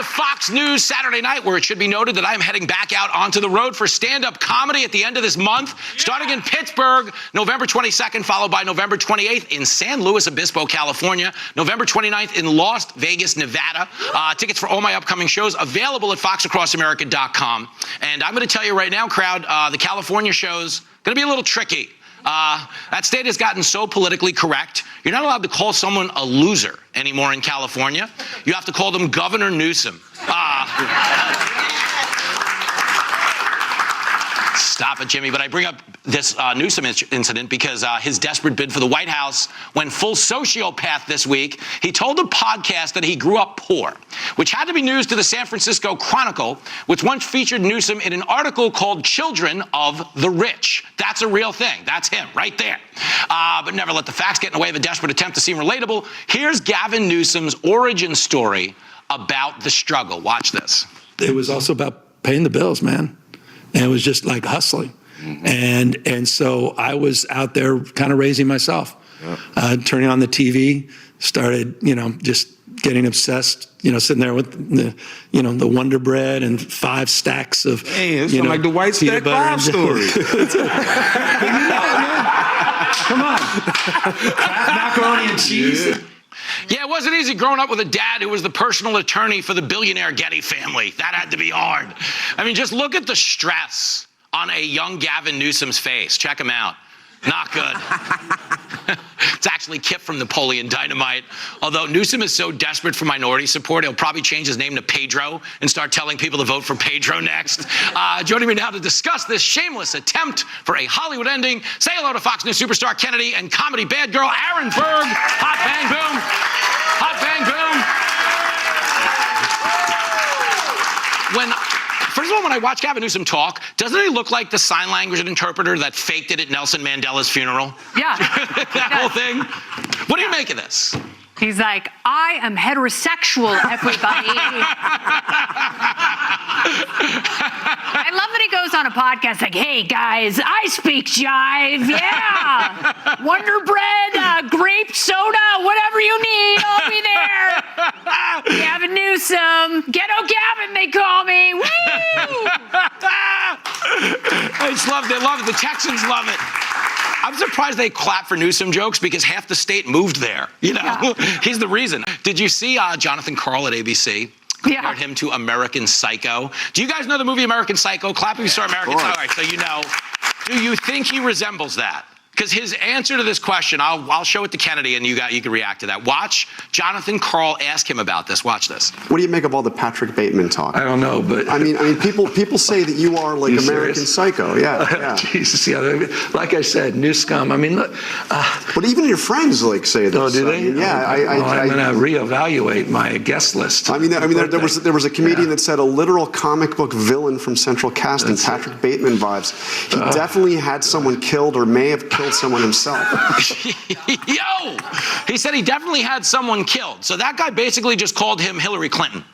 to Fox News Saturday night, where it should be noted that I'm heading back out onto the road for stand-up comedy at the end of this month, starting in Pittsburgh, November 22nd, followed by November 28th in San Luis Obispo, California, November 29th in Las Vegas, Nevada. Tickets for all my upcoming shows available at foxacrossamerica.com. And I'm going to tell you right now, crowd, the California show's going to be a little tricky. That state has gotten so politically correct. You're not allowed to call someone a loser anymore in California. You have to call them Governor Newsom. Stop it, Jimmy. But I bring up this Newsom incident because his desperate bid for the White House went full sociopath this week. He told a podcast that he grew up poor, which had to be news to the San Francisco Chronicle, which once featured Newsom in an article called Children of the Rich. That's a real thing. That's him right there. But never let the facts get in the way of a desperate attempt to seem relatable. Here's Gavin Newsom's origin story about the struggle. Watch this. It was also about paying the bills, man. And it was just like hustling. Mm-hmm. And so I was out there kind of raising myself, turning on the TV, started, just getting obsessed, sitting there with the Wonder Bread and 5 stacks of, it's like the White Stack 5 story. Come on. Macaroni and cheese. Yeah, it wasn't easy growing up with a dad who was the personal attorney for the billionaire Getty family. That had to be hard. I mean, just look at the stress on a young Gavin Newsom's face. Check him out. Not good. It's actually Kip from Napoleon Dynamite. Although Newsom is so desperate for minority support, he'll probably change his name to Pedro and start telling people to vote for Pedro next. Joining me now to discuss this shameless attempt for a Hollywood ending, say hello to Fox News superstar Kennedy and comedy bad girl Aaron Berg. Hot bang boom. Hot bang boom. First of all, when I watch Gavin Newsom talk, doesn't he look like the sign language interpreter that faked it at Nelson Mandela's funeral? Yeah. That whole thing? What do you make of this? He's like, I am heterosexual, everybody. I love that he goes on a podcast like, hey, guys, I speak jive. Yeah. Wonder Bread, grape soda, whatever you need, I'll be there. Gavin Newsom. Ghetto Gavin, they call me. Woo! I just love it. They love it. The Texans love it. I'm surprised they clap for Newsom jokes because half the state moved there. Yeah. He's the reason. Did you see Jonathan Karl at ABC? Compared him to American Psycho. Do you guys know the movie American Psycho? Clap if you saw American Psycho. All right, so you know. Do you think he resembles that? Because his answer to this question, I'll show it to Kennedy and you can react to that. Watch Jonathan Karl ask him about this. Watch this. What do you make of all the Patrick Bateman talk? I don't know, but I mean, people say that you are like American Psycho. Yeah. Jesus, like I said, new scum. I mean, look, but even your friends say this. Oh, do they? I'm going to reevaluate my guest list. I mean, there was a comedian that said a literal comic book villain from Central Casting, Patrick Bateman vibes. He definitely had someone killed or may have killed someone himself. Yo! He said he definitely had someone killed. So that guy basically just called him Hillary Clinton.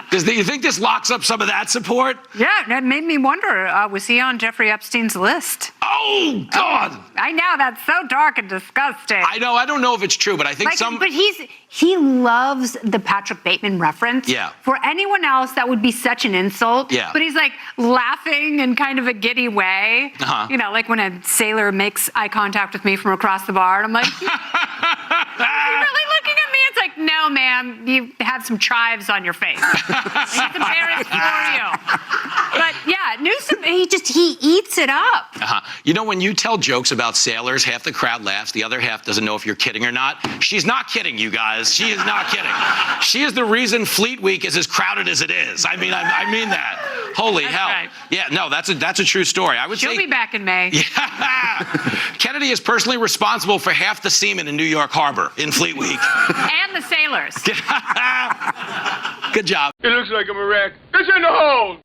Do you think this locks up some of that support? Yeah, that made me wonder, was he on Jeffrey Epstein's list? Oh, God! I know, that's so dark and disgusting. I know, I don't know if it's true, but I think But he loves the Patrick Bateman reference. Yeah. For anyone else, that would be such an insult. Yeah. But he's like laughing in kind of a giddy way. Like when a sailor makes eye contact with me from across the bar, and I'm like, are you really looking at me? It's like, no, ma'am, you have some chives on your face. He's embarrassed for you. But yeah, Newsom, he eats it up. When you tell jokes about sailors, half the crowd laughs, the other half doesn't know if you're kidding or not. She's not kidding, you guys. She is not kidding. She is the reason Fleet Week is as crowded as it is. I mean that. Holy hell. Right. Yeah, no, that's a true story. She'll be back in May. Yeah. Kennedy is personally responsible for half the seamen in New York Harbor in Fleet Week. And the sailors. Good job. It looks like I'm a wreck. It's in the hole!